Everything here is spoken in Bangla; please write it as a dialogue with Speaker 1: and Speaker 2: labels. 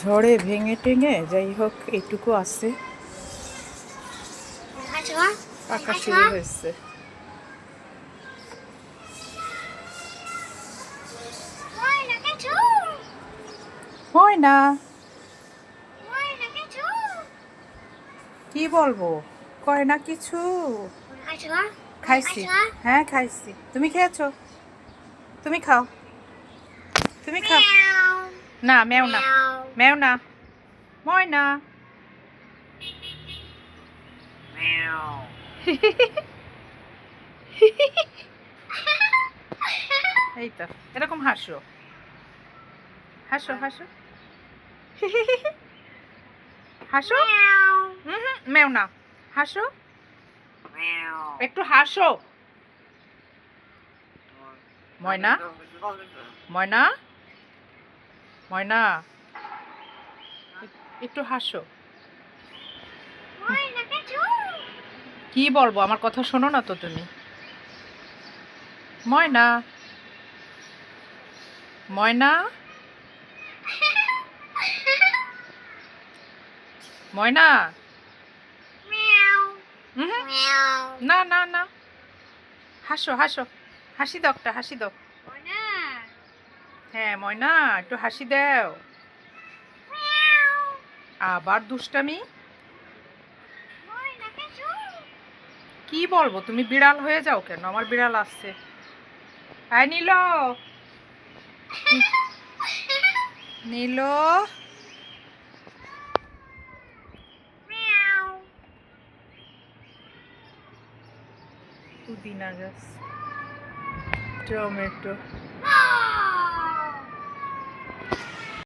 Speaker 1: ঝড়ে ভেঙে টেঙে যাই হোক এইটুকু আছে, পাকা শুরু হয়েছে। হয় না, কি বলবো, কয় না কিছু। খাইছি, হ্যাঁ খাইছি। তুমি খেয়েছো? তুমি খাও, তুমি খাও। না ম্যাও না, ম্যাও না, ময়না। এই তো, এরকম হাসো, হাসো হাসো, হাসো। ম্যাও না, হাসো, একটু হাসো। ময়না, ময়না, ময়না, একটু হাসো। কি বলবো, আমার কথা শোনো না তো তুমি। ময়না, ময়না, ময়না। না না না, হাসো হাসো, হাসি দাও, একটা হাসি দাও। হ্যাঁ ময়না, একটু হাসি দাও। আবার দুষ্টামি। কি বলবো, তুমি বিড়াল হয়ে যাও কেন? আমার বিড়াল আসছে। হ্যাঁ নীল, নীল, পুদিনা গাছ, টমেটো।